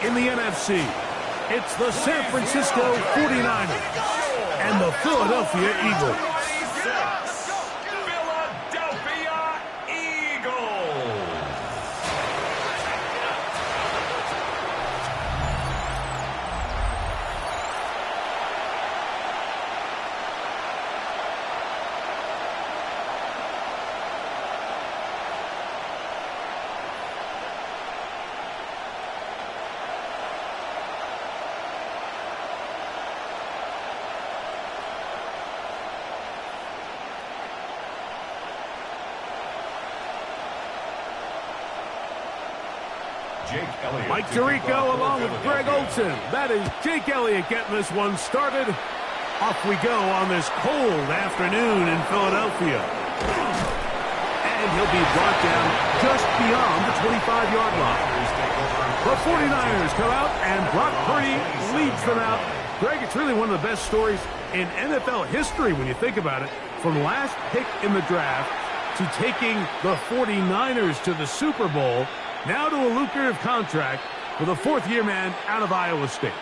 in the NFC. It's the San Francisco 49ers and the Philadelphia Eagles. Mike Tirico along with Greg Olson. That is Jake Elliott getting this one started. Off we go on this cold afternoon in Philadelphia. And he'll be brought down just beyond the 25-yard line. The 49ers come out, and Brock Purdy leads them out. Greg, it's really one of the best stories in NFL history when you think about it. From last pick in the draft to taking the 49ers to the Super Bowl, now to a lucrative contract with a fourth-year man out of Iowa State.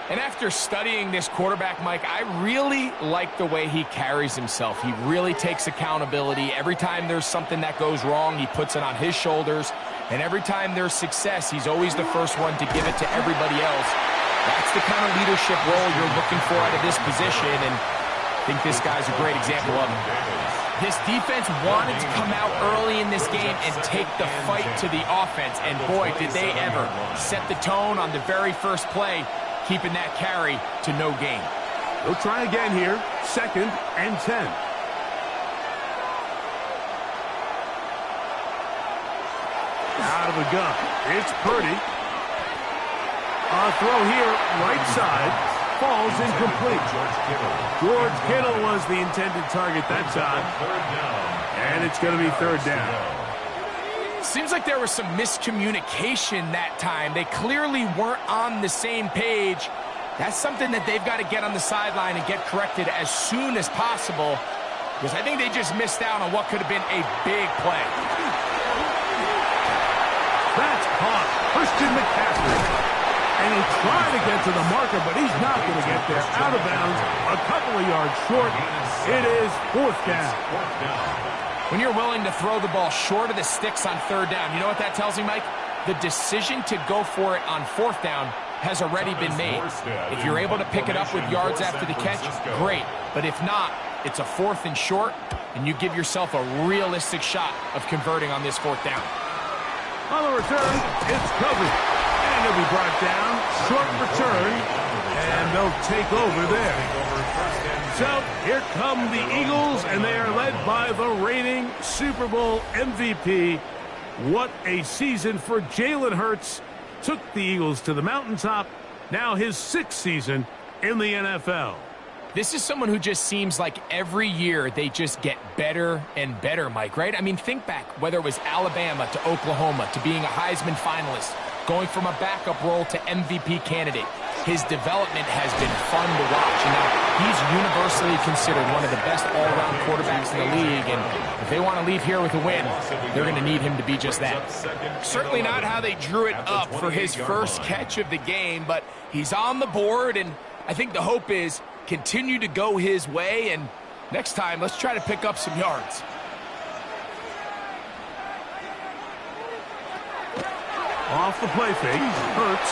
And after studying this quarterback, Mike, I really like the way he carries himself. He really takes accountability. Every time there's something that goes wrong, he puts it on his shoulders. And every time there's success, he's always the first one to give it to everybody else. That's the kind of leadership role you're looking for out of this position, and I think this guy's a great example of it. This defense wanted to come out early in this game and take the fight to the offense. And boy, did they ever set the tone on the very first play, keeping that carry to no gain. They'll try again here. 2nd and 10. Out of the gun. It's Purdy. A throw here, right side. Falls incomplete. George Kittle was the intended target that time. And it's going to be 3rd down. Seems like there was some miscommunication that time. They clearly weren't on the same page. That's something that they've got to get on the sideline and get corrected as soon as possible, because I think they just missed out on what could have been a big play. That's caught. Christian McCaffrey. And he'll try to get to the marker, but he's not going to get there. Out of bounds, a couple of yards short. It is 4th down. When you're willing to throw the ball short of the sticks on 3rd down, you know what that tells me, Mike? The decision to go for it on 4th down has already been made. If you're able to pick it up with yards after the catch, great. But if not, it's a 4th and short, and you give yourself a realistic shot of converting on this 4th down. On the return, it's covered. And he'll be brought down. Short return. And they'll take over there. So here come the Eagles, and they are led by the reigning Super Bowl MVP. What a season for Jalen Hurts. Took the Eagles to the mountaintop. Now his 6th season in the NFL. This is someone who just seems like every year they just get better and better, Mike, right? I mean, think back, whether it was Alabama to Oklahoma to being a Heisman finalist, going from a backup role to MVP candidate. His development has been fun to watch. And now he's universally considered one of the best all-around quarterbacks in the league. And if they want to leave here with a win, they're going to need him to be just that. Certainly not how they drew it up for his first catch of the game, but he's on the board, and I think the hope is continue to go his way, and next time, let's try to pick up some yards. Off the play fake, Hurts.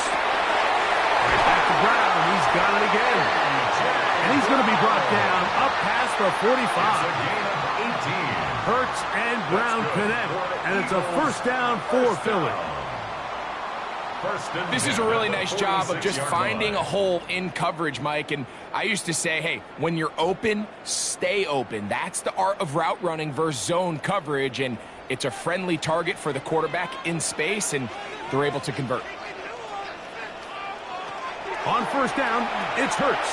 Right back to Brown, he's got it again. And he's going to be brought down up past the 45. Hurts and Brown connect, and it's a 1st down for Philly. This is a really nice job of just finding a hole in coverage, Mike. And I used to say, hey, when you're open, stay open. That's the art of route running versus zone coverage. And it's a friendly target for the quarterback in space, and they're able to convert. On 1st down, it's Hurts.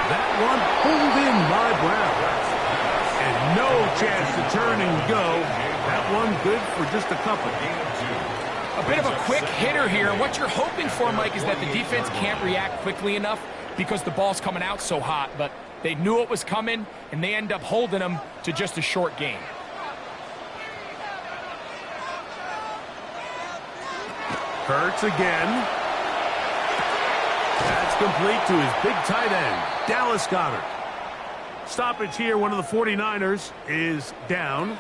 That one pulled in by Brown. And no chance to turn and go. That one good for just a couple. A bit of a quick hitter here. What you're hoping for, Mike, is that the defense can't react quickly enough because the ball's coming out so hot. But they knew it was coming, and they end up holding them to just a short gain. Hurts again. That's complete to his big tight end, Dallas Goedert. Stoppage here. One of the 49ers is down.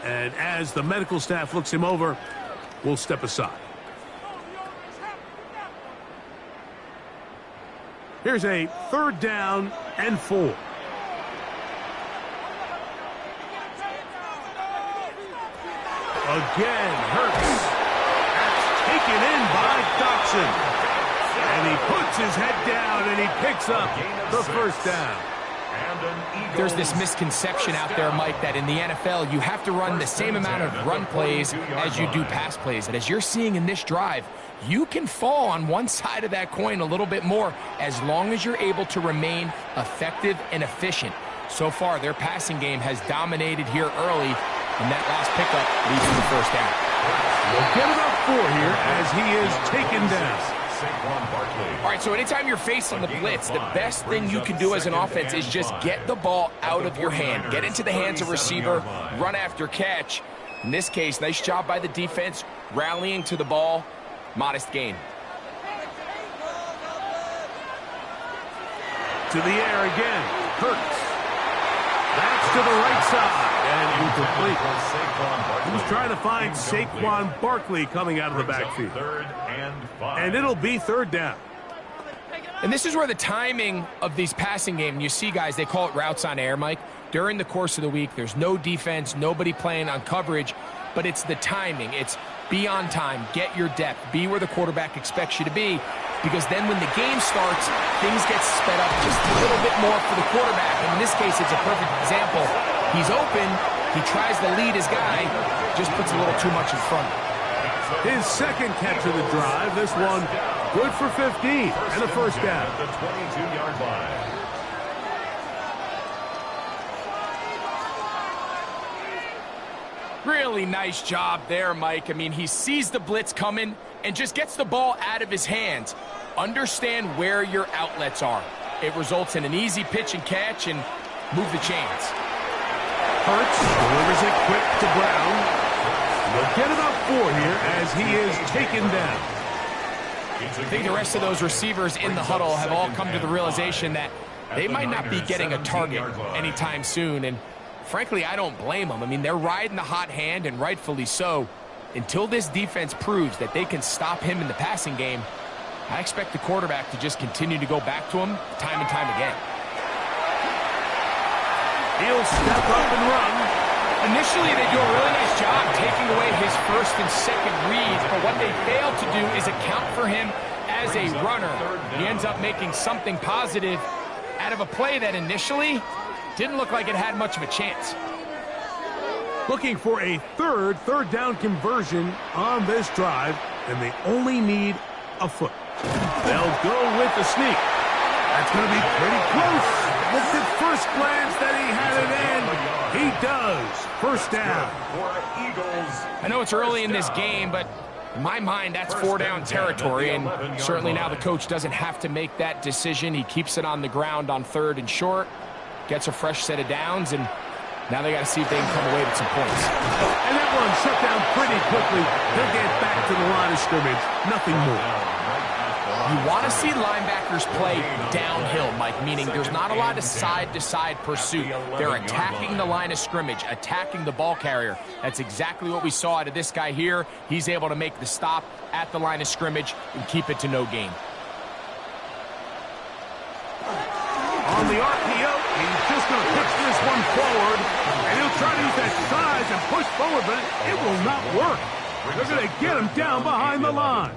And as the medical staff looks him over, we'll step aside. Here's a 3rd down and 4. Again, Hurts. That's taken in by Dotson. And he puts his head down and he picks up the 1st down. There's this misconception out there, Mike, that in the NFL you have to run the same amount of run plays as you do pass plays. And as you're seeing in this drive, you can fall on one side of that coin a little bit more as long as you're able to remain effective and efficient. So far, their passing game has dominated here early, and that last pickup leads to the 1st down. We'll get about 4 here as he is taken down. All right, so anytime you're facing the blitz, the best thing you can do as an offense is just get the ball out of your hand. Get into the hands of receiver, run after catch. In this case, nice job by the defense, rallying to the ball. Modest gain. To the air again. Hurts. That's to the right side. And incomplete. He was trying to find Saquon Barkley coming out of the backfield. And it'll be 3rd down. And this is where the timing of these passing game, you see guys, they call it routes on air, Mike. During the course of the week, there's no defense, nobody playing on coverage, but it's the timing. It's be on time, get your depth, be where the quarterback expects you to be, because then when the game starts, things get sped up just a little bit more for the quarterback. And in this case, it's a perfect example. He's open, he tries to lead his guy, just puts a little too much in front. His 2nd catch of the drive, this one good for 15 and a 1st down. The 22-yard line. Really nice job there, Mike. I mean, he sees the blitz coming and just gets the ball out of his hands. Understand where your outlets are. It results in an easy pitch and catch and move the chains. Hurts delivers it quick to Brown. We'll get about 4 here as he is taken down. I think the rest of those receivers in the huddle have all come to the realization that they might not be getting a target anytime soon. And frankly, I don't blame them. I mean, they're riding the hot hand, and rightfully so. Until this defense proves that they can stop him in the passing game, I expect the quarterback to just continue to go back to him time and time again. He'll step up and run. Initially, they do a really nice job taking away his 1st and 2nd reads, but what they fail to do is account for him as a runner. He ends up making something positive out of a play that initially didn't look like it had much of a chance. Looking for a 3rd down conversion on this drive, and they only need a foot. They'll go with the sneak. That's going to be pretty close. Looked at first glance that he had it in. He does. 1st down. I know it's early in this game, but in my mind, that's 4 down territory, and certainly now the coach doesn't have to make that decision. He keeps it on the ground on 3rd and short, gets a fresh set of downs, and now they got to see if they can come away with some points. And that one shut down pretty quickly. They'll get back to the line of scrimmage. Nothing more. You want to see linebackers play downhill, Mike, meaning there's not a lot of side-to-side pursuit. They're attacking the line of scrimmage, attacking the ball carrier. That's exactly what we saw out of this guy here. He's able to make the stop at the line of scrimmage and keep it to no gain. On the RPO, he's just going to pitch this one forward, and he'll try to use that size and push forward, but it will not work. They're going to get him down behind the line.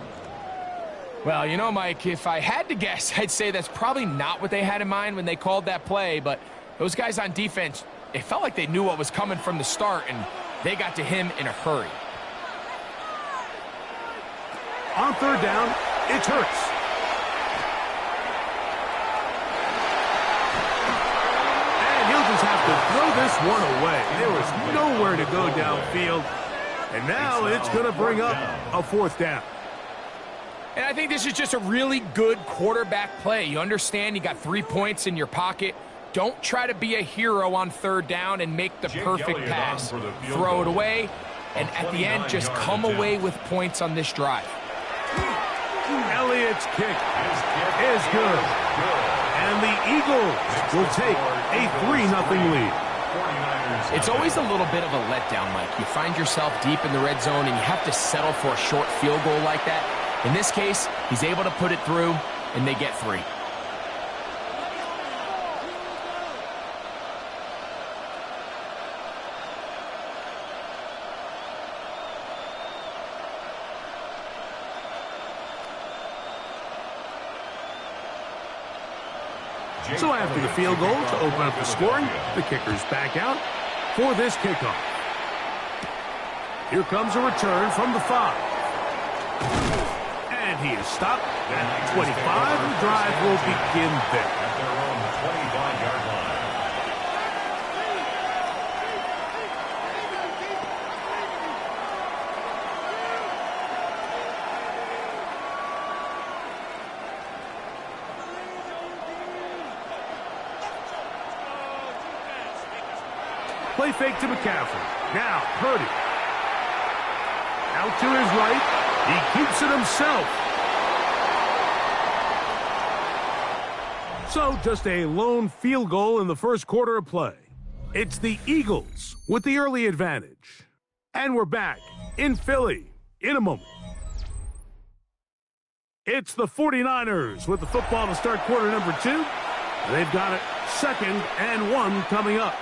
Well, you know, Mike, if I had to guess, I'd say that's probably not what they had in mind when they called that play, but those guys on defense, they felt like they knew what was coming from the start, and they got to him in a hurry. On 3rd down, it's Hurts. And he'll just have to throw this one away. There was nowhere to go downfield, and now it's going to bring up a 4th down. And I think this is just a really good quarterback play. You understand you got 3 points in your pocket. Don't try to be a hero on 3rd down and make the perfect pass. Throw it away, and at the end, just come away with points on this drive. Its kick is good. And the Eagles will take a 3-0 lead. It's always a little bit of a letdown, Mike. You find yourself deep in the red zone and you have to settle for a short field goal like that. In this case, he's able to put it through, and they get 3. So after the field goal to open up the scoring, the kicker's back out for this kickoff. Here comes a return from the 5. And he is stopped at 25. The drive will begin there. At their own 25-yard line. Play fake to McCaffrey. Now, Purdy. Out to his right. He keeps it himself. So, just a lone field goal in the first quarter of play. It's the Eagles with the early advantage. And we're back in Philly in a moment. It's the 49ers with the football to start quarter number 2. They've got it 2nd and 1 coming up.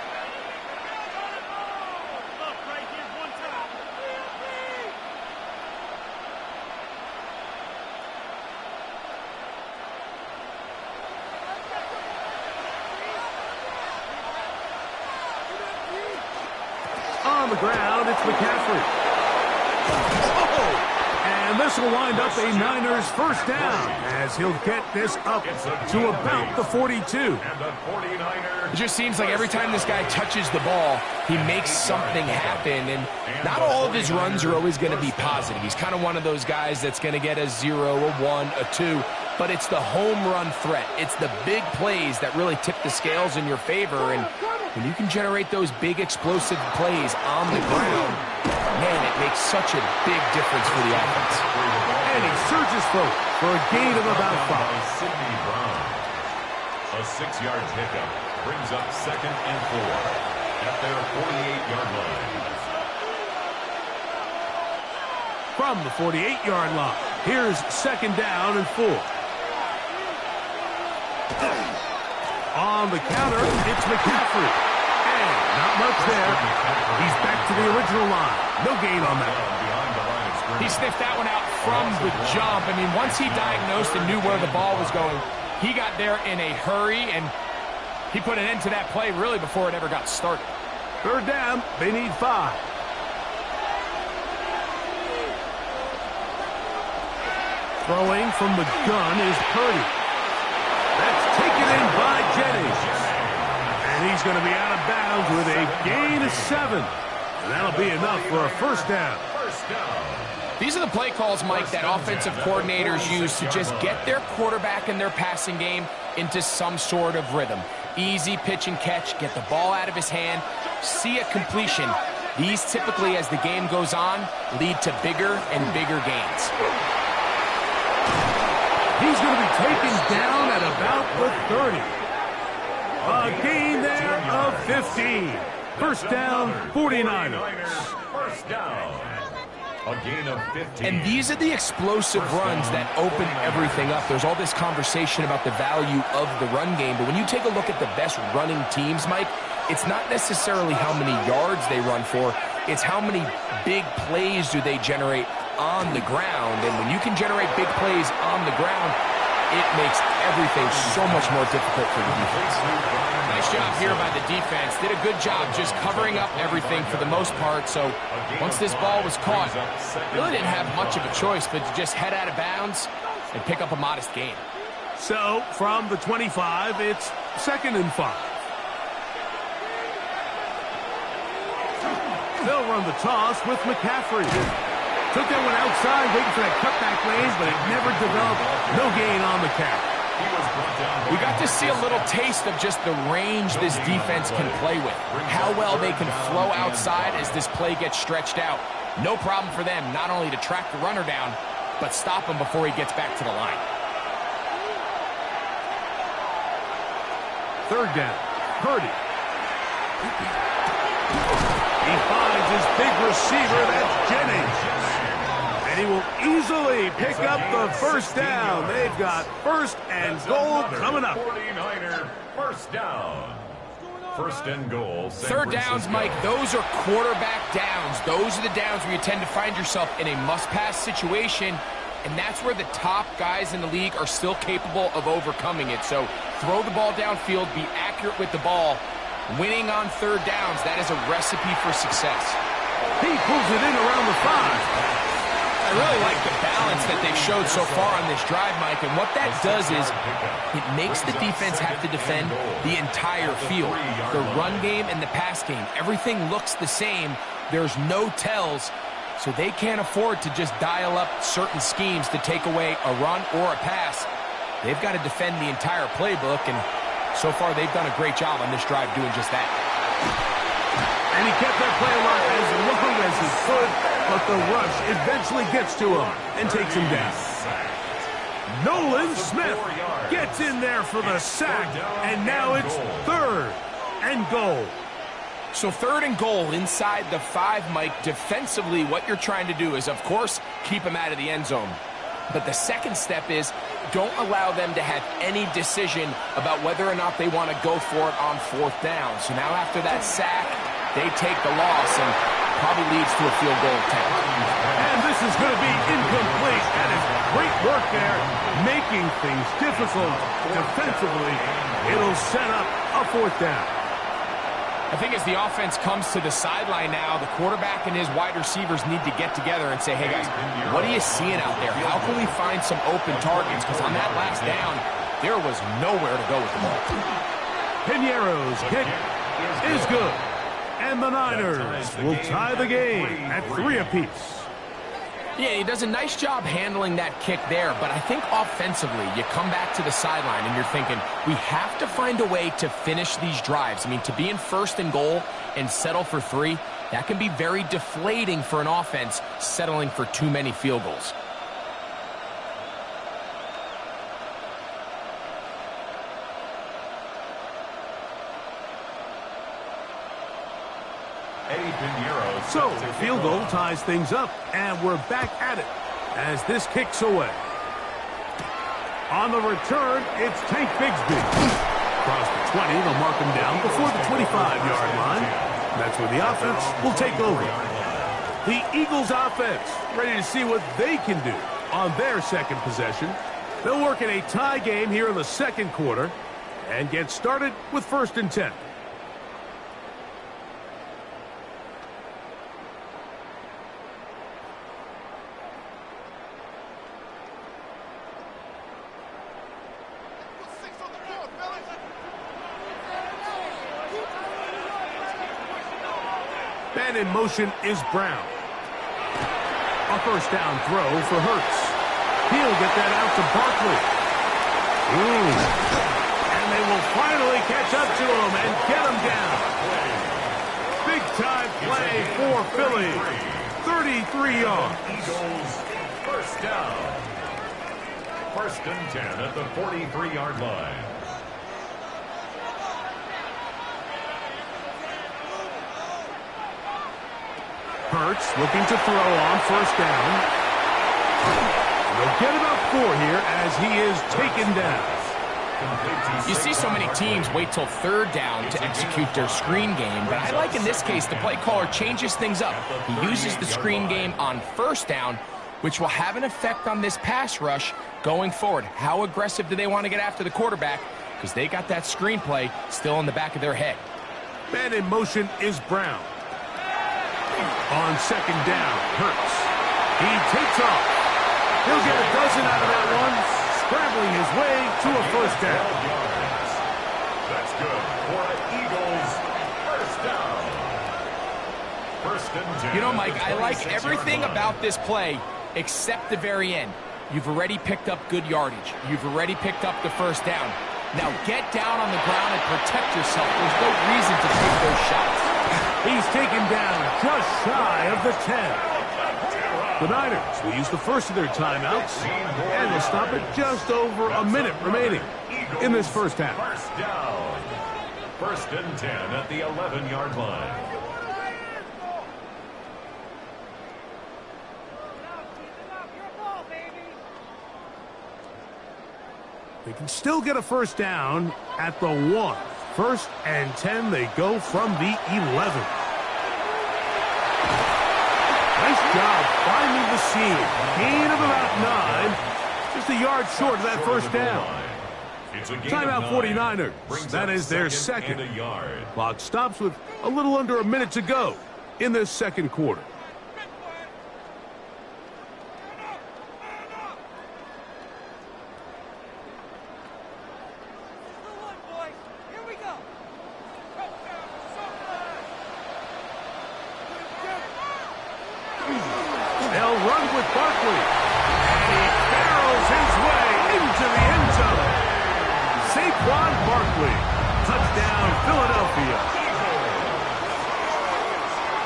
On the ground, it's McCaffrey. And this will wind up a Niners first down as he'll get this up to about the 42. It just seems like every time this guy touches the ball, he makes something happen. And not all of his runs are always going to be positive. He's kind of one of those guys that's going to get a 0, a 1, a 2. But it's the home run threat. It's the big plays that really tip the scales in your favor. And when you can generate those big explosive plays on the ground, man, it makes such a big difference for the offense. And he surges forward for a gain of about 5. Sidney Brown. A 6-yard pickup brings up 2nd and 4 at their 48-yard line. From the 48-yard line, here's 2nd down and 4. On the counter, it's McCaffrey. And not much there. He's back to the original line. No gain on that. He sniffed that one out from the jump. I mean, once he diagnosed and knew where the ball was going, he got there in a hurry, and he put an end to that play really before it ever got started. 3rd down, they need 5. Throwing from the gun is Purdy. That's taken in by Jennings. And he's going to be out of bounds with a gain of 7. And that'll be enough for a first down. These are the play calls, Mike, that offensive coordinators use to just get their quarterback and their passing game into some sort of rhythm. Easy pitch and catch, get the ball out of his hand, see a completion. These typically, as the game goes on, lead to bigger and bigger gains. He's going to be taken down at about the 30. A gain there of 15. First down, 49ers. First down. A gain of 15. And these are the explosive runs that open everything up. There's all this conversation about the value of the run game, but when you take a look at the best running teams, Mike, it's not necessarily how many yards they run for, it's how many big plays do they generate on the ground. And when you can generate big plays on the ground, it makes everything so much more difficult for the defense. Nice job here by the defense. Did a good job just covering up everything for the most part. So once this ball was caught, really didn't have much of a choice but to just head out of bounds and pick up a modest gain. So from the 25, it's 2nd and 5. They'll run the toss with McCaffrey. Took that one outside, waiting for that cutback lane, but it never developed. No gain on the carry. We got to see a little taste of just the range this defense can play with. How well they can flow outside as this play gets stretched out. No problem for them not only to track the runner down, but stop him before he gets back to the line. Third down. Purdy. He finds his big receiver. That's Jennings. And he will easily pick up the first down. They've got first and goal coming up. 49er first down. First and goal. Third downs, Mike, those are quarterback downs. Those are the downs where you tend to find yourself in a must-pass situation, and that's where the top guys in the league are still capable of overcoming it. So throw the ball downfield, be accurate with the ball. Winning on third downs, that is a recipe for success. He pulls it in around the 5. I really like the balance that they've showed so far on this drive, Mike, and what that does is it makes the defense have to defend the entire field. The run game and the pass game, everything looks the same. There's no tells, so they can't afford to just dial up certain schemes to take away a run or a pass. They've got to defend the entire playbook, and so far they've done a great job on this drive doing just that. And he kept that play alive as long as he could, but the rush eventually gets to him and takes him down. Nolan Smith gets in there for the sack, and now it's third and goal. So third and goal inside the 5, Mike. Defensively, what you're trying to do is, of course, keep him out of the end zone. But the second step is don't allow them to have any decision about whether or not they want to go for it on fourth down. So now after that sack, they take the loss and probably leads to a field goal attempt. And this is going to be incomplete. That is great work there, making things difficult defensively. It'll set up a fourth down. I think as the offense comes to the sideline now, the quarterback and his wide receivers need to get together and say, hey, guys, what are you seeing out there? How can we find some open targets? Because on that last down, there was nowhere to go with the ball. Piñeiro's kick is good. And the Niners will tie the game at 3 apiece. Yeah, he does a nice job handling that kick there, but I think offensively, you come back to the sideline and you're thinking, we have to find a way to finish these drives. I mean, to be in first and goal and settle for 3, that can be very deflating for an offense settling for too many field goals. So, the field goal ties things up, and we're back at it as this kicks away. On the return, it's Tank Bigsby. Across the 20, they'll mark him down before the 25-yard line. That's where the offense will take over. The Eagles offense ready to see what they can do on their second possession. They'll work in a tie game here in the second quarter and get started with first and 10. And in motion is Brown. A first down throw for Hurts. He'll get that out to Barkley. And they will finally catch up to him and get him down. Big time play for Philly. 33 yards. Eagles first down. First and 10 at the 43-yard line. Hurts looking to throw on first down. They'll get about 4 here as he is taken down. You see so many teams wait till third down to execute their screen game, but I like in this case the play caller changes things up. He uses the screen game on first down, which will have an effect on this pass rush going forward. How aggressive do they want to get after the quarterback? Because they got that screen play still in the back of their head. Man in motion is Brown. On second down, Hurts. He takes off. He'll get a dozen out of that one, scrambling his way to a first down. That's good for the Eagles. First down. First and 10. You know, Mike, I like everything about this play except the very end. You've already picked up good yardage. You've already picked up the first down. Now get down on the ground and protect yourself. There's no reason to take those shots. He's taken down just shy of the 10. The Niners will use the first of their timeouts, and they'll stop it just over a minute remaining in this first half. First down. First and 10 at the 11-yard line. They can still get a first down at the 1. First and 10, they go from the 11. Nice job finding the seam. Gain of about 9. Just a yard short of that first down. Timeout 49ers. That is their second. Clock stops with a little under a minute to go in this second quarter. They'll run with Barkley. And he barrels his way into the end zone. Saquon Barkley. Touchdown, Philadelphia.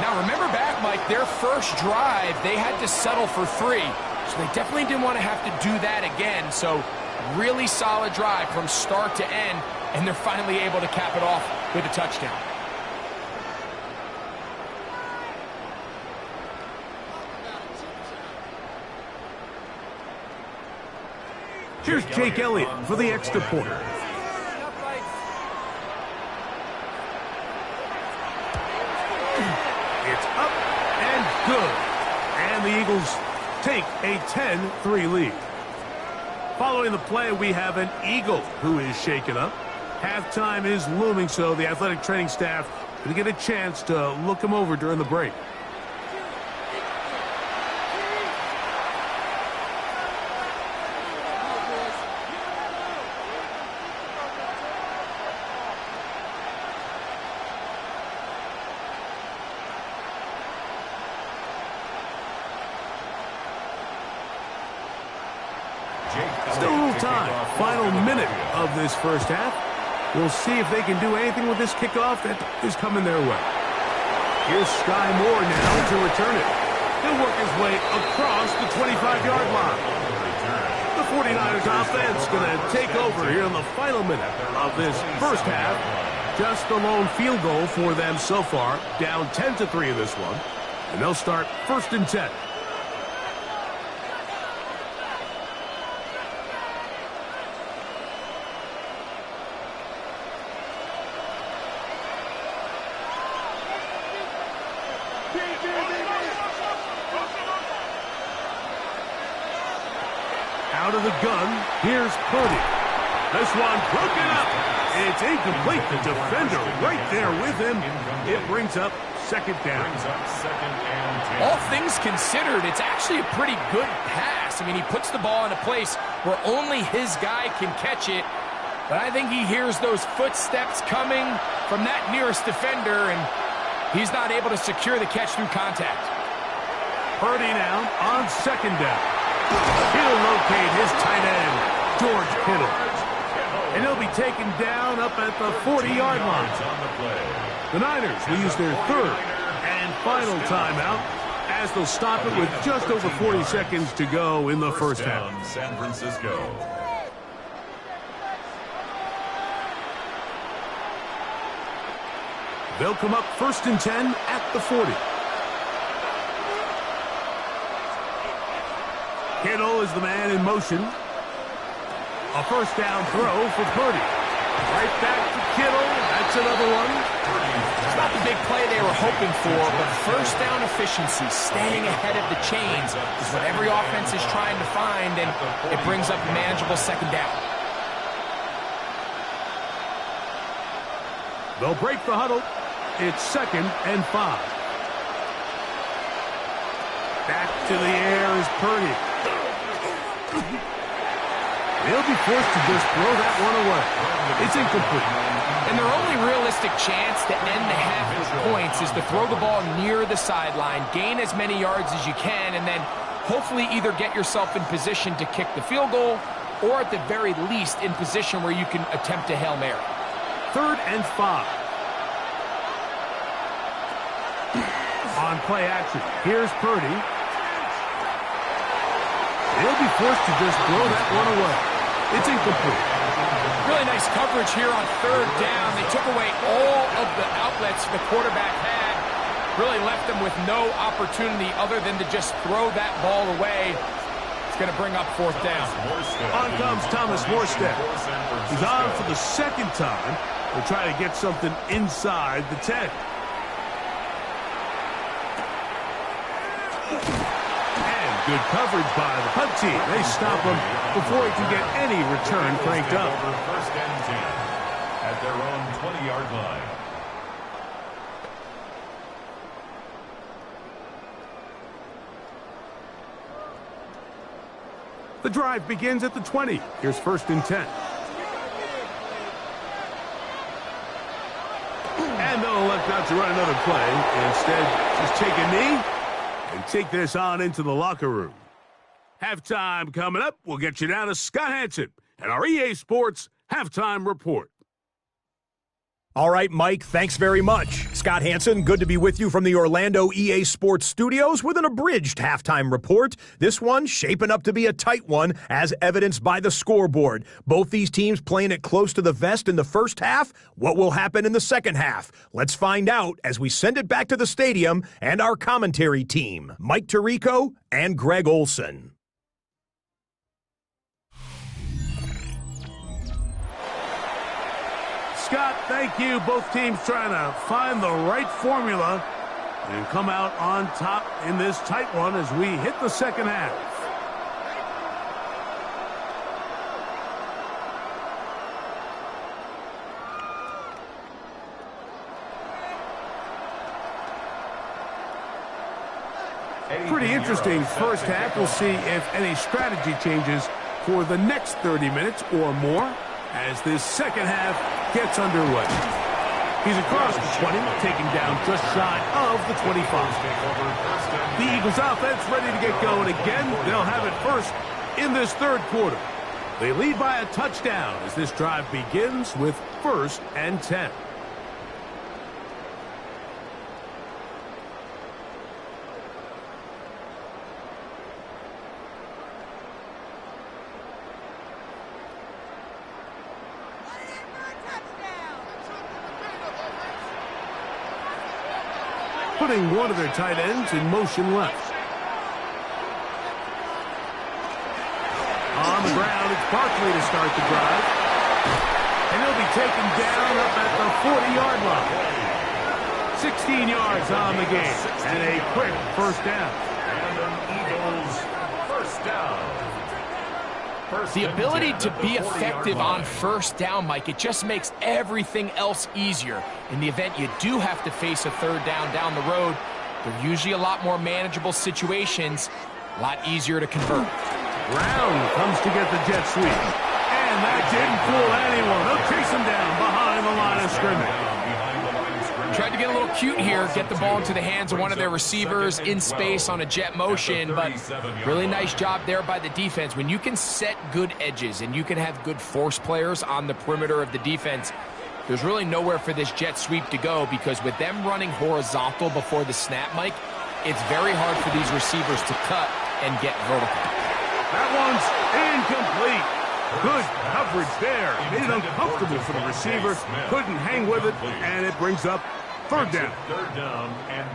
Now, remember back, Mike, their first drive, they had to settle for 3. So they definitely didn't want to have to do that again. So really solid drive from start to end, and they're finally able to cap it off with a touchdown. Here's Jake Elliott for the extra point. It's up and good. And the Eagles take a 10-3 lead. Following the play, we have an Eagle who is shaken up. Halftime is looming, so the athletic training staff going to get a chance to look him over during the break. Still a little time. Final minute of this first half. We'll see if they can do anything with this kickoff that is coming their way. Here's Sky Moore now to return it. He'll work his way across the 25-yard line. The 49ers offense going to take over here in the final minute of this first half. Just the lone field goal for them so far. Down 10-3 in this one. And they'll start first and 10. Out of the gun, here's Purdy. This one broken up. It's incomplete. The defender right there with him. It brings up second down. All things considered, it's actually a pretty good pass. I mean, he puts the ball in a place where only his guy can catch it. But I think he hears those footsteps coming from that nearest defender, and he's not able to secure the catch through contact. Purdy now on second down. He'll locate his tight end, George Kittle. And he'll be taken down up at the 40-yard line. The Niners will use their third and final timeout as they'll stop it with just over 40 seconds to go in the first half. San Francisco. They'll come up first and 10 at the 40. Kittle is the man in motion. A first down throw for Purdy. Right back to Kittle. That's another one. It's not the big play they were hoping for, but first down efficiency, staying ahead of the chains, is what every offense is trying to find, and it brings up a manageable second down. They'll break the huddle. It's second and 5. Back to the air is Purdy. They'll be forced to just throw that one away. It's incomplete. And their only realistic chance to end the half with points is to throw the ball near the sideline, gain as many yards as you can, and then hopefully either get yourself in position to kick the field goal or at the very least in position where you can attempt a Hail Mary. Third and 5. On play action, here's Purdy. They'll be forced to just throw that one away. It's incomplete. Really nice coverage here on third down. They took away all of the outlets the quarterback had. Really left them with no opportunity other than to just throw that ball away. It's going to bring up fourth down. On comes Thomas Morstead. He's on for the second time. They'll try to get something inside the 10. And good coverage by the punt team. They stop him before he can get any return cranked up. First and 10 at their own 20-yard line. The drive begins at the 20. Here's first and 10. And they'll elect not to run another play. Instead, just take a knee and take this on into the locker room. Halftime coming up. We'll get you down to Scott Hanson and our EA Sports Halftime Report. All right, Mike, thanks very much. Scott Hanson, good to be with you from the Orlando EA Sports Studios with an abridged halftime report. This one shaping up to be a tight one, as evidenced by the scoreboard. Both these teams playing it close to the vest in the first half. What will happen in the second half? Let's find out as we send it back to the stadium and our commentary team, Mike Tirico and Greg Olson. Scott, thank you. Both teams trying to find the right formula and come out on top in this tight one as we hit the second half. Pretty interesting first half. We'll see if any strategy changes for the next 30 minutes or more as this second half gets underway. He's across the 20, taking down just shy of the 25. The Eagles offense ready to get going again. They'll have it first in this third quarter. They lead by a touchdown as this drive begins with first and 10. Putting one of their tight ends in motion left. On the ground, it's Barkley to start the drive. And he'll be taken down up at the 40-yard line. 16 yards on the game. And a quick first down. And an Eagles first down. The ability to be effective on first down, Mike, it just makes everything else easier. In the event you do have to face a third down the road, they're usually a lot more manageable situations, a lot easier to convert. Brown comes to get the jet sweep. And that didn't fool anyone. They'll chase him down behind the line of scrimmage. Tried to get a little cute here, get the ball into the hands of one of their receivers in space on a jet motion, but really nice job there by the defense. When you can set good edges and you can have good force players on the perimeter of the defense, there's really nowhere for this jet sweep to go, because with them running horizontal before the snap, Mike, it's very hard for these receivers to cut and get vertical. That one's incomplete. Good coverage there. Made it uncomfortable for the receiver. Couldn't hang with it, and it brings up third down.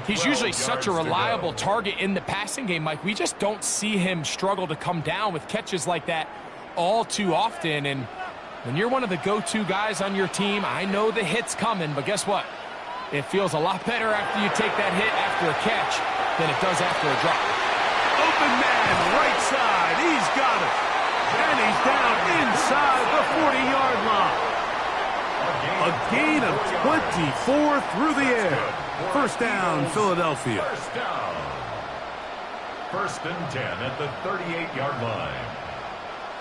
He's usually such a reliable target in the passing game, Mike. We just don't see him struggle to come down with catches like that all too often. And when you're one of the go-to guys on your team, I know the hit's coming, but guess what? It feels a lot better after you take that hit after a catch than it does after a drop. Open man, right side. He's got it. And he's down inside the 40-yard line. A gain of 24 through the air. First down, Philadelphia. First down. First and 10 at the 38-yard line.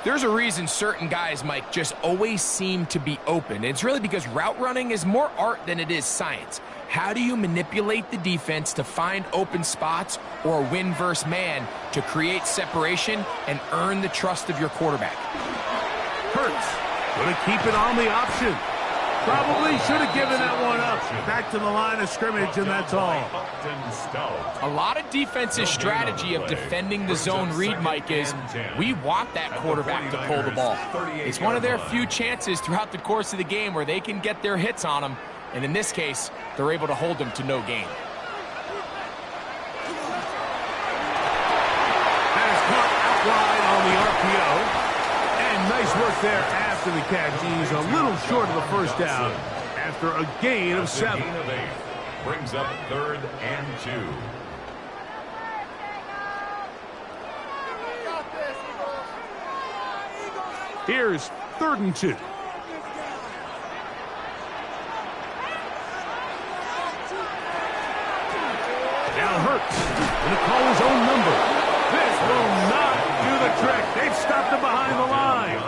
There's a reason certain guys, Mike, just always seem to be open. It's really because route running is more art than it is science. How do you manipulate the defense to find open spots or win versus man to create separation and earn the trust of your quarterback? Hurts going to keep it on the option. Probably should have given that one up. Back to the line of scrimmage, and that's all. A lot of defense's strategy of defending the zone read, Mike, is we want that quarterback to pull the ball. It's one of their few chances throughout the course of the game where they can get their hits on him, and in this case, they're able to hold him to no gain. That is caught out wide on the RPO. And nice work there after the catch. He's a little short of the first down after a gain of 7. Brings up 3rd and 2. Here's 3rd and 2. Now Hurts going to call his own number. This will not do the trick. They've stopped him behind the line.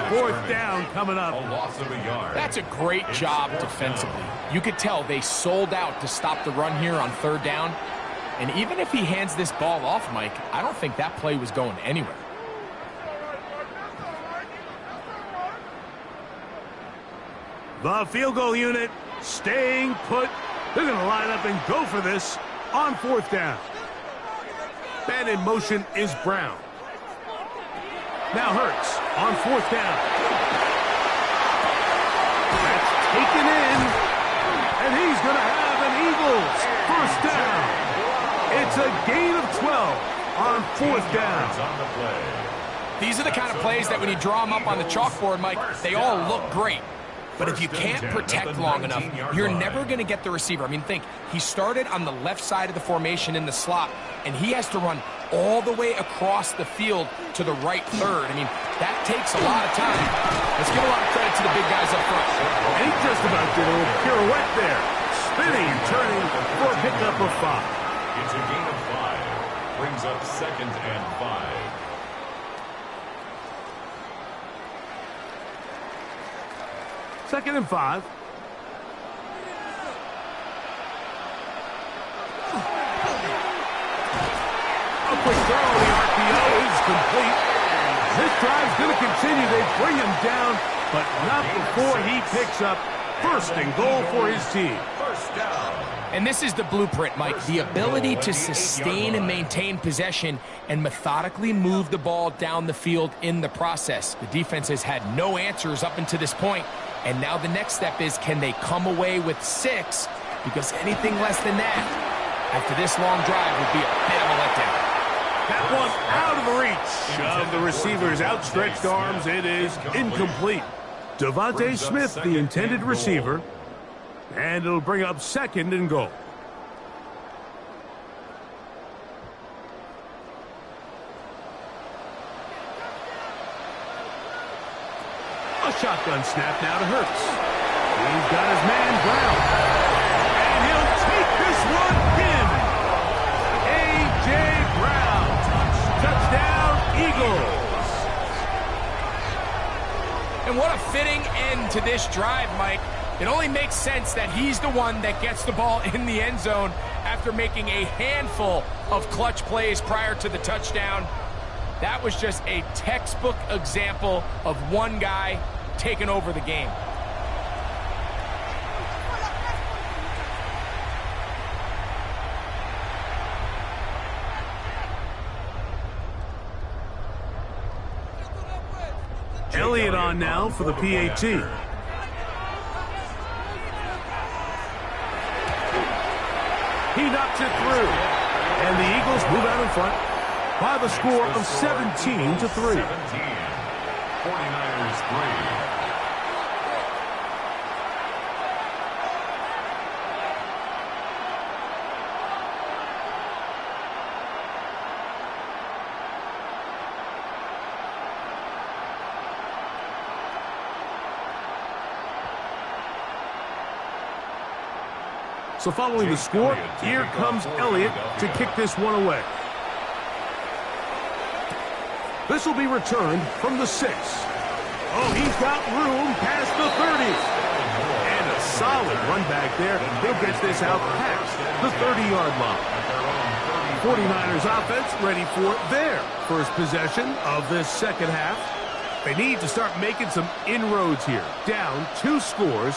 4th down coming up. A loss of a yard. That's a great job defensively. You could tell they sold out to stop the run here on 3rd down. And even if he hands this ball off, Mike, I don't think that play was going anywhere. The field goal unit staying put. They're going to line up and go for this on 4th down. Man in motion is Brown. Now Hurts on 4th down. That's taken in. And he's going to have an Eagles 1st down. It's a gain of 12 on 4th down. These are the kind of plays that when you draw them up on the chalkboard, Mike, they all look great. But if you can't protect long enough, you're never going to get the receiver. I mean, think, he started on the left side of the formation in the slot, and he has to run all the way across the field to the right third. I mean, that takes a lot of time. Let's give a lot of credit to the big guys up front. And he just about did a little pirouette there. Spinning, turning for a pickup of 5. It's a gain of 5. Brings up 2nd and 5. Second and 5. A quick throw. The RPO is complete. This drive's going to continue. They bring him down, but not before he picks up 1st and goal for his team. 1st down. And this is the blueprint, Mike. The ability to sustain and maintain possession and methodically move the ball down the field in the process. The defense has had no answers up until this point. And now the next step is, can they come away with 6? Because anything less than that, after this long drive, would be a bit of a letdown. That one out of the reach of the receiver's outstretched arms. It is incomplete. Devontae Smith, the intended receiver. And it'll bring up 2nd and goal. A shotgun snap now to Hurts. He's got his man Brown. And he'll take this one in. A.J. Brown. Touchdown, Eagles. And what a fitting end to this drive, Mike. It only makes sense that he's the one that gets the ball in the end zone after making a handful of clutch plays prior to the touchdown. That was just a textbook example of one guy taking over the game. Elliott on now for the PAT. He knocks it through. And the Eagles move out in front by the score of 17-3. 49ers 3. So following the score, here comes Elliott to kick this one away. This will be returned from the 6. Oh, he's got room past the 30. And a solid run back there. He'll get this out past the 30-yard line. 49ers offense ready for their first possession of this second half. They need to start making some inroads here. Down 2 scores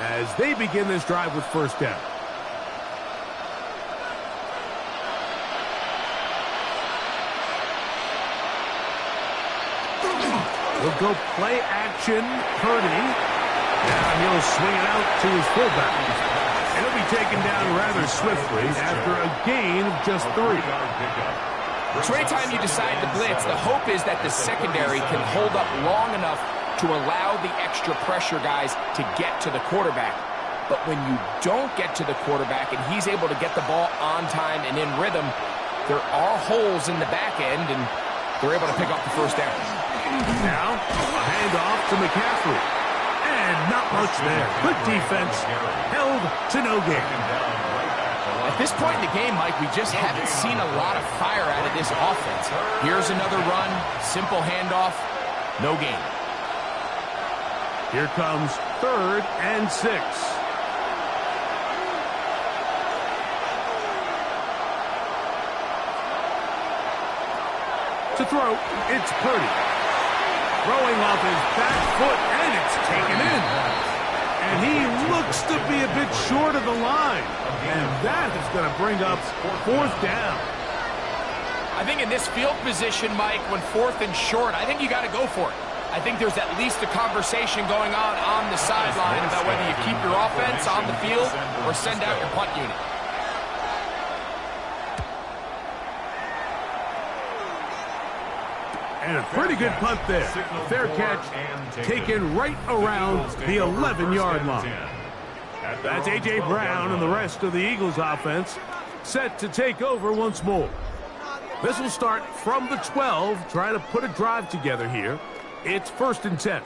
as they begin this drive with first down. He'll go play action. Purdy. Now he'll swing it out to his fullback. And he'll be taken down rather swiftly after a gain of just 3. So anytime you decide to blitz, the hope is that the secondary can hold up long enough to allow the extra pressure guys to get to the quarterback. But when you don't get to the quarterback and he's able to get the ball on time and in rhythm, there are holes in the back end, and they're able to pick up the first down. Now, a handoff to McCaffrey. And not much there. Good defense. Held to no gain. At this point in the game, Mike, we just haven't seen a lot of fire out of this offense. Here's another run. Simple handoff. No gain. Here comes 3rd and 6. To throw, it's Purdy. Throwing off his back foot, and it's taken in. And he looks to be a bit short of the line. And that is going to bring up 4th down. I think in this field position, Mike, when 4th and short, I think you got to go for it. I think there's at least a conversation going on the sideline about whether you keep your offense on the field or send out your punt unit. And a pretty good punt there. Fair catch taken right around the 11-yard line. That's A.J. Brown and the rest of the Eagles offense set to take over once more. This will start from the 12, trying to put a drive together here. It's 1st and 10.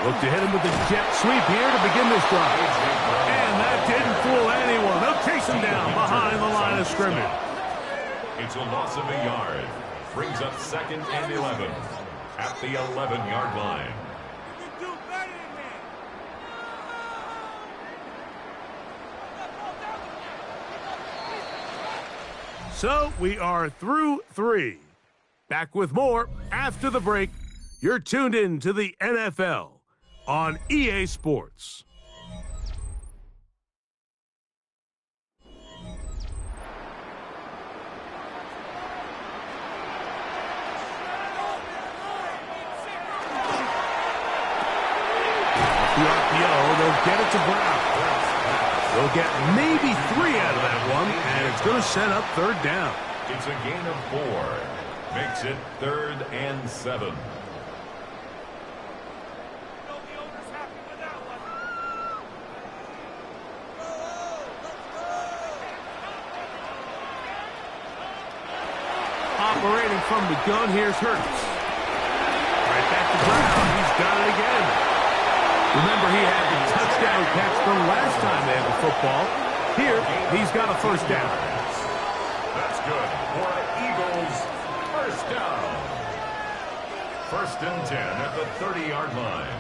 Look to hit him with a jet sweep here to begin this drive. And that didn't fool anyone. They'll chase him down behind the line of scrimmage. It's a loss of a yard. Brings up 2nd and 11 at the 11-yard line. So we are through 3. Back with more after the break. You're tuned in to the NFL on EA Sports. The RPO, they'll get it to Brown. They'll get maybe 3 out of that one, and it's going to set up 3rd down. It's a gain of 4. Makes it 3rd and 7. Operating from the gun, here's Hurts. Right back to Brown. He's got it again. Remember, he had the touchdown catch the last time they had the football. Here, he's got a 1st down. That's good for Eagles. 1st down. 1st and 10 at the 30-yard line.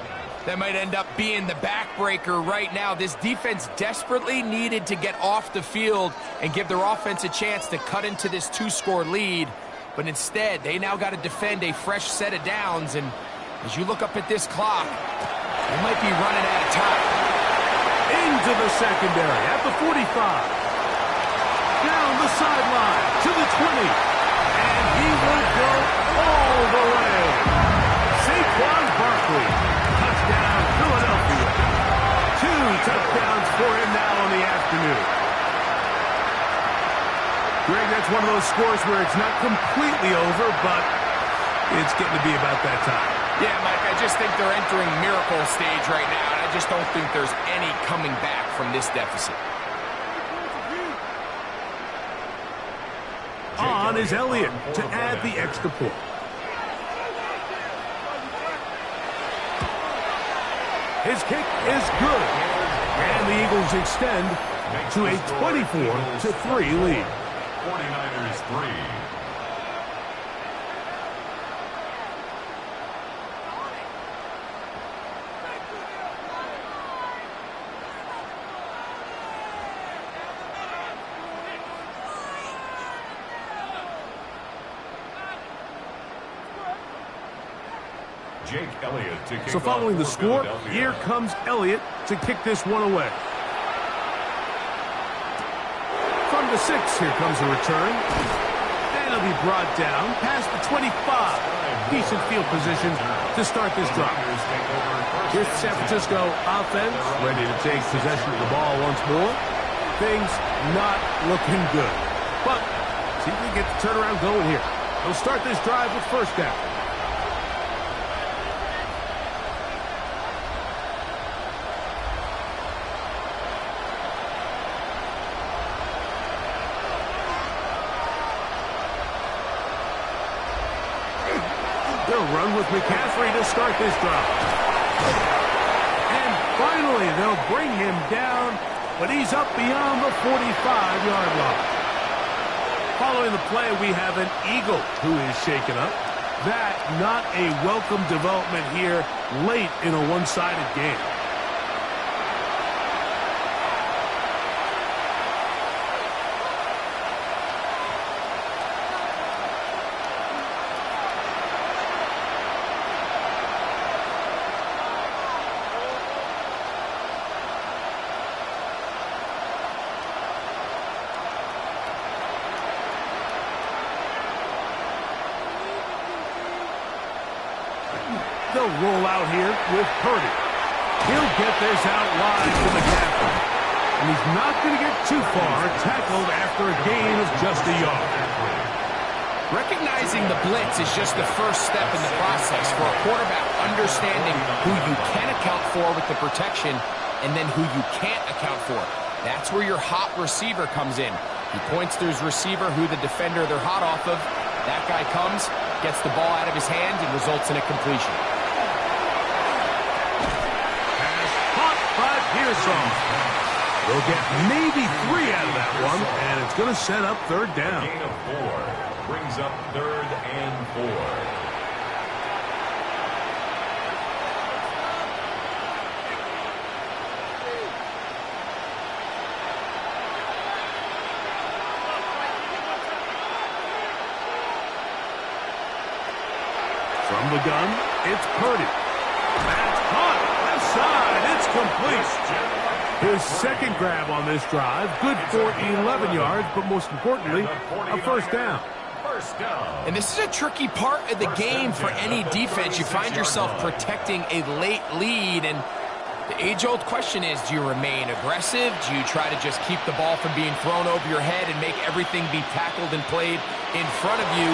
That might end up being the backbreaker right now. This defense desperately needed to get off the field and give their offense a chance to cut into this 2-score lead. But instead, they now got to defend a fresh set of downs. And as you look up at this clock, they might be running out of time. Into the secondary at the 45. Down the sideline to the 20. And he will go all the way. Saquon Barkley. Touchdown, Philadelphia. 2 touchdowns for him now in the afternoon. Greg, that's one of those scores where it's not completely over, but it's getting to be about that time. Yeah, Mike, I just think they're entering miracle stage right now, and I just don't think there's any coming back from this deficit. On is Elliott to add the extra point. His kick is good. And the Eagles extend to a 24-3 lead. 49ers 3. Jake Elliott to kick So following the off for score, Philadelphia. here comes Elliott to kick this one away. From the 6, here comes a return. And it'll be brought down past the 25. Decent field position to start this drive. Here's the San Francisco offense, ready to take possession of the ball once more. Things not looking good. But see if we can get the turnaround going here. They'll start this drive with first down. They'll run with McCaffrey to start this drive. And finally, they'll bring him down, but he's up beyond the 45-yard line. Following the play, we have an Eagle who is shaken up. That not a welcome development here late in a one-sided game. They'll roll out here with Purdy. He'll get this out wide to McCaffrey. And he's not going to get too far, tackled after a gain of just a yard. Recognizing the blitz is just the first step in the process for a quarterback understanding who you can account for with the protection and then who you can't account for. That's where your hot receiver comes in. He points to his receiver who the defender they're hot off of. That guy comes, gets the ball out of his hand, and results in a completion. Pearson. They'll get maybe 3 out of that one, and it's going to set up third down. Gain of 4 brings up 3rd and 4. From the gun, it's Purdy. That's caught. Left side. It's complete. His second grab on this drive. Good for 11 yards, but most importantly, a first down. And this is a tricky part of the game for any defense. You find yourself protecting a late lead, and the age-old question is, do you remain aggressive? Do you try to just keep the ball from being thrown over your head and make everything be tackled and played in front of you?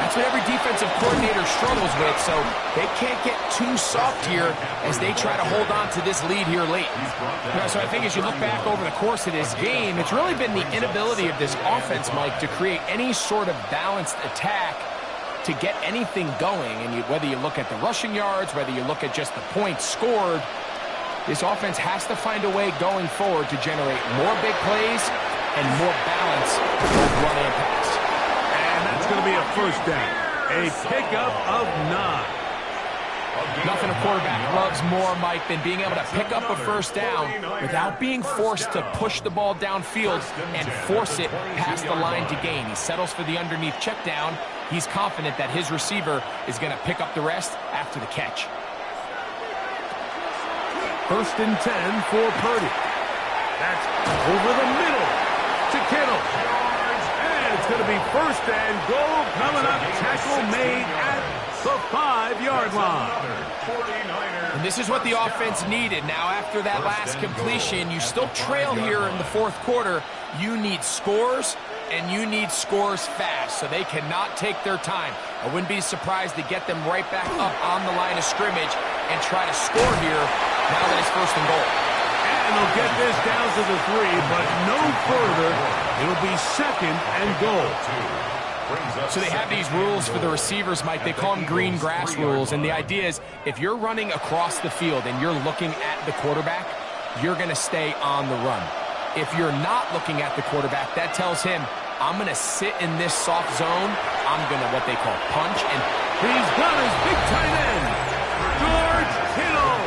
That's what every defensive coordinator struggles with, so they can't get too soft here as they try to hold on to this lead here late. So I think as you look back over the course of this game, it's really been the inability of this offense, Mike, to create any sort of balanced attack to get anything going. And whether you look at the rushing yards, whether you look at just the points scored, this offense has to find a way going forward to generate more big plays and more balance with both run and pass. And that's going to be a first down. A pickup of 9. Nothing a quarterback loves more, Mike, than being able to pick up a first down without being forced to push the ball downfield and force it past the line to gain. He settles for the underneath check down. He's confident that his receiver is going to pick up the rest after the catch. First and 10 for Purdy. That's over the middle to Kittle. And it's going to be first and goal coming up. Tackle made at the 5-yard line. And this is what the offense needed. Now, after that last completion, you still trail here in the fourth quarter. You need scores, and you need scores fast, so they cannot take their time. I wouldn't be surprised to get them right back up on the line of scrimmage and try to score here now that it's first and goal. And they'll get this down to the 3, but no further. It'll be second and goal. So they have these rules for the receivers, Mike. They call them green grass rules, and the idea is if you're running across the field and you're looking at the quarterback, you're going to stay on the run. If you're not looking at the quarterback, that tells him, I'm going to sit in this soft zone. I'm going to what they call punch. And he's got his big tight end, George Kittle.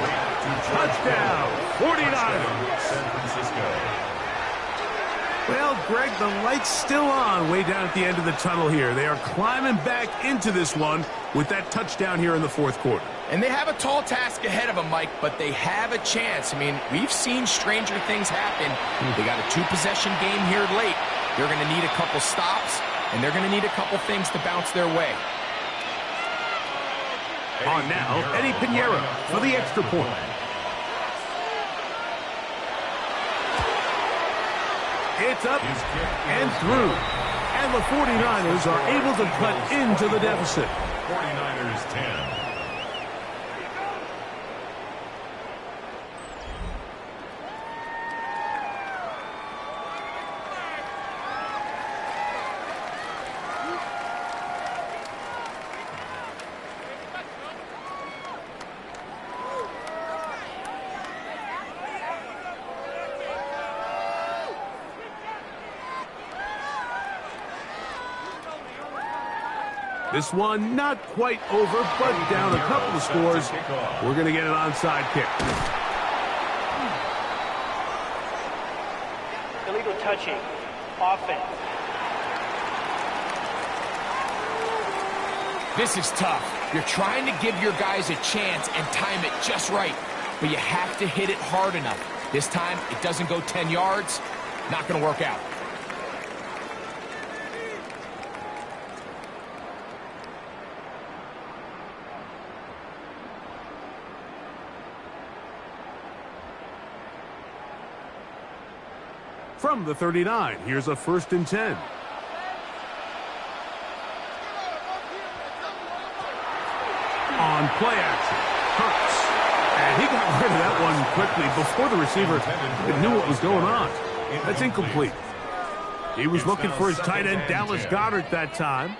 Touchdown, 49ers. San Francisco. Well, Greg, the light's still on way down at the end of the tunnel here. They are climbing back into this one with that touchdown here in the fourth quarter. And they have a tall task ahead of them, Mike, but they have a chance. I mean, we've seen stranger things happen. They got a two-possession game here late. They're going to need a couple stops, and they're going to need a couple things to bounce their way. On now, Eddie Pinheiro for the extra point. It's up and through. And the 49ers are able to cut into the deficit. 49ers 10. This one not quite over, but down a couple of scores. We're going to get an onside kick. Illegal touching. Offense. This is tough. You're trying to give your guys a chance and time it just right, but you have to hit it hard enough. This time, it doesn't go 10 yards. Not going to work out. From the 39, here's a 1st and 10. On play action, Hurts. And he got rid of that one quickly before the receiver even knew what was going on. That's incomplete. He was looking for his tight end, Dallas Goedert, that time.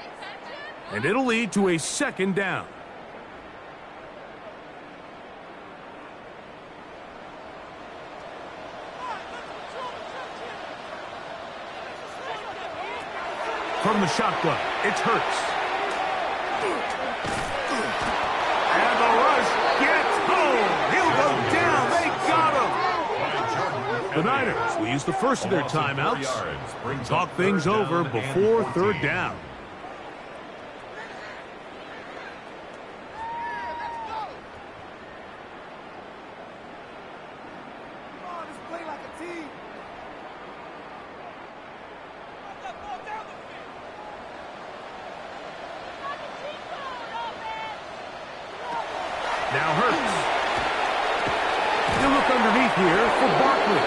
And it'll lead to a 2nd down. From the shotgun, it's Hurts. And the rush gets home. He'll go down. They got him. The Niners will use the first of their timeouts. Talk things over before 3rd down. Now Hurts. He'll look underneath here for Barkley.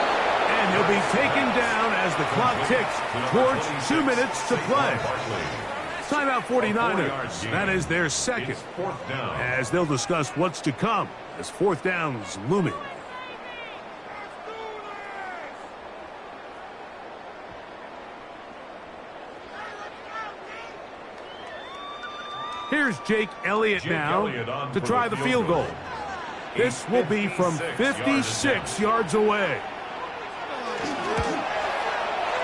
And he'll be taken down as the clock ticks towards 2 minutes to play. Timeout 49ers. That is their 2nd. As they'll discuss what's to come as 4th down is looming. Here's Jake Elliott now to try the field goal. This will be from 56 yards away.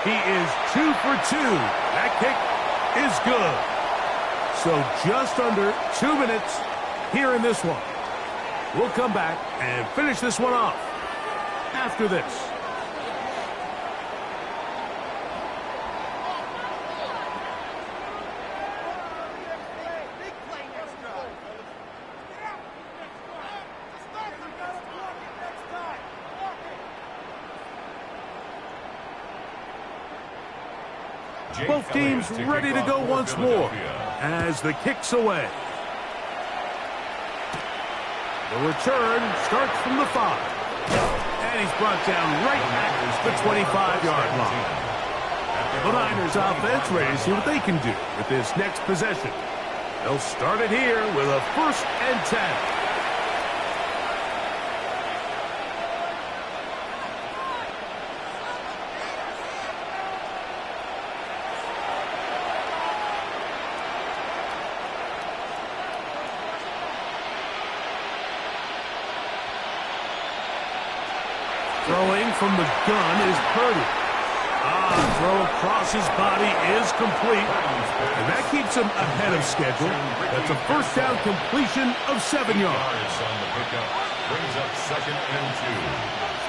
He is 2 for 2. That kick is good. So just under 2 minutes here in this one. We'll come back and finish this one off after this. Both teams ready to go once more as the kick's away. The return starts from the 5. And he's brought down right at the 25-yard line. The Niners offense ready to see what they can do with this next possession. They'll start it here with a 1st and 10. Throwing from the gun is Purdy. Throw across his body is complete. And that keeps him ahead of schedule. That's a 1st down completion of 7 yards. On the pickup brings up 2nd and 2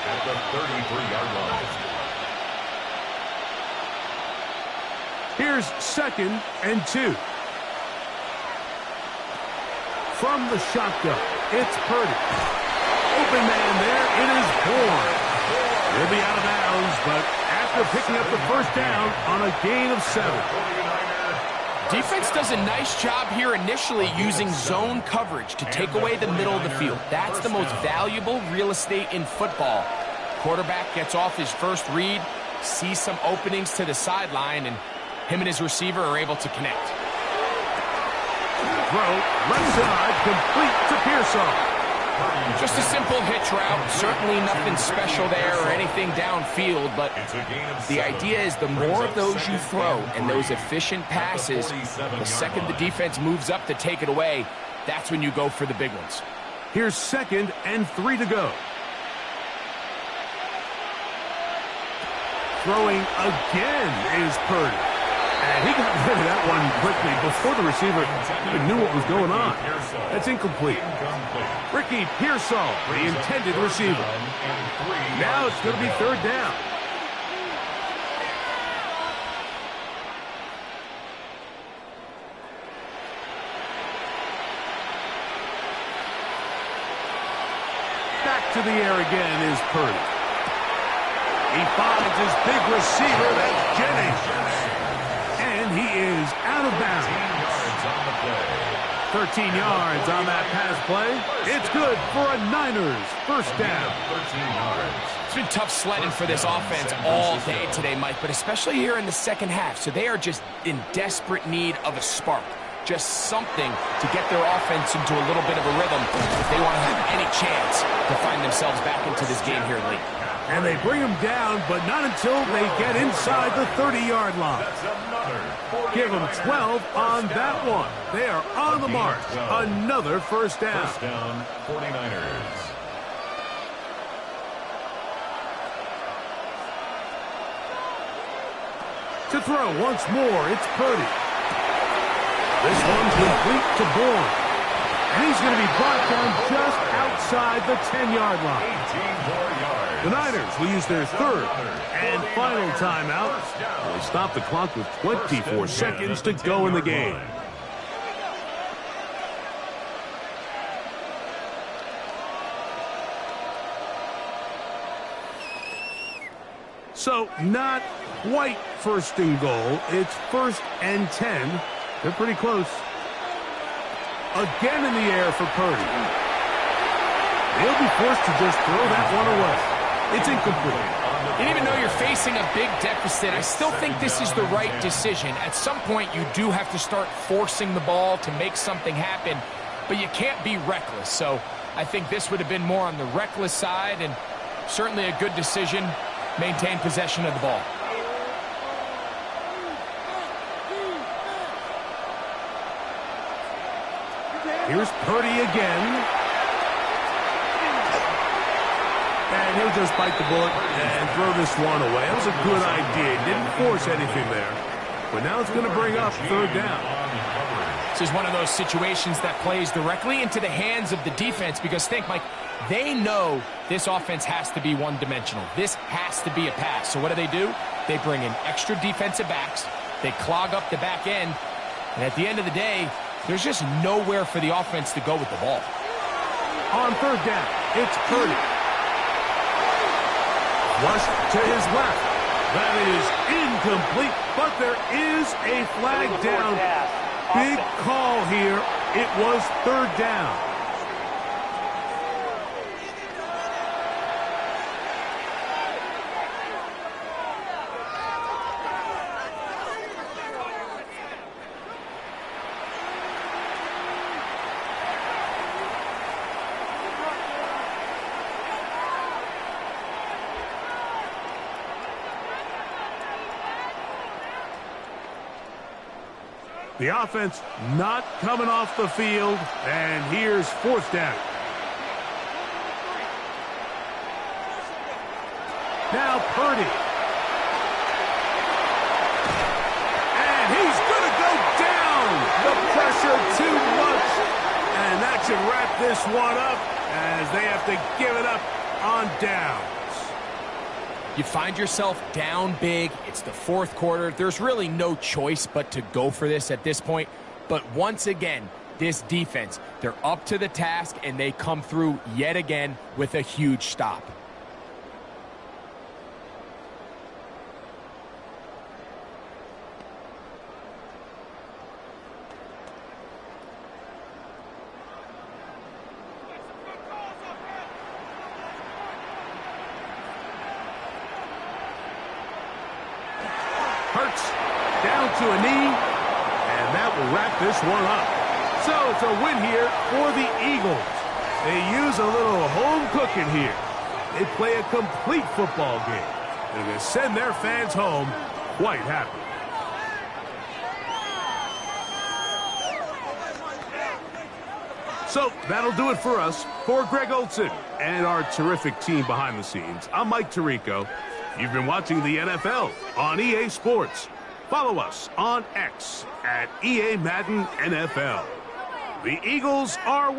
at the 33-yard line. Here's 2nd and 2. From the shotgun, it's Purdy. Open man there, it is Bourne. He'll be out of bounds, but after picking up the first down on a gain of 7. Defense does a nice job here initially using zone coverage to take away the middle of the field. That's the most valuable real estate in football. Quarterback gets off his first read, sees some openings to the sideline, and him and his receiver are able to connect. Throw, left side, complete to Pearsall. Just a simple hitch route. Certainly nothing special there or anything downfield, but the idea is the more of those you throw and those efficient passes, the second the defense moves up to take it away, that's when you go for the big ones. Here's 2nd and 3 to go. Throwing again is Purdy. And he got rid of that one quickly before the receiver even knew what was going on. That's incomplete. Ricky Pearsall, the intended receiver. Now it's going to be 3rd down. Back to the air again is Purdy. He finds his big receiver, that's Jennings. And he is out of bounds. 13 yards on that pass play. It's good for a Niners first down. It's been tough sledding for this offense all day today, Mike, but especially here in the second half. So they are just in desperate need of a spark. Just something to get their offense into a little bit of a rhythm if they want to have any chance to find themselves back into this game here late. And they bring him down, but not until they get inside the 30-yard line. Give them 12 on that one. They are on the mark. Another first down. First down, 49ers. To throw once more, it's Purdy. This one's complete to Bourne. And he's going to be brought down just outside the 10-yard line. 18 more yards. The Niners will use their 3rd and final timeout. They stop the clock with 24 seconds to go in the game. So, not quite 1st and goal. It's 1st and 10. They're pretty close. Again in the air for Purdy. He'll be forced to just throw that one away. It's incomplete. And even though you're facing a big deficit, I still think this is the right decision. At some point, you do have to start forcing the ball to make something happen, but you can't be reckless. So I think this would have been more on the reckless side, and certainly a good decision. Maintain possession of the ball. Here's Purdy again. And he'll just bite the bullet and throw this one away. That was a good idea. Didn't force anything there. But now it's going to bring up 3rd down. This is one of those situations that plays directly into the hands of the defense because think, Mike, they know this offense has to be one-dimensional. This has to be a pass. So what do? They bring in extra defensive backs. They clog up the back end. And at the end of the day, there's just nowhere for the offense to go with the ball. On 3rd down, it's Purdy. Flush to his left. That is incomplete, but there is a flag down. Big call here. It was 3rd down. The offense not coming off the field, and here's 4th down. Now Purdy. And he's going to go down. The pressure too much. And that should wrap this one up as they have to give it up on downs. You find yourself down big. It's the fourth quarter. There's really no choice but to go for this at this point. But once again, this defense, they're up to the task, and they come through yet again with a huge stop. Hurts down to a knee, and that will wrap this one up. So it's a win here for the Eagles. They use a little home cooking here. They play a complete football game, and they send their fans home quite happy. So that'll do it for us. For Greg Olsen and our terrific team behind the scenes, I'm Mike Tirico. You've been watching the NFL on EA Sports. Follow us on X at EA Madden NFL. The Eagles are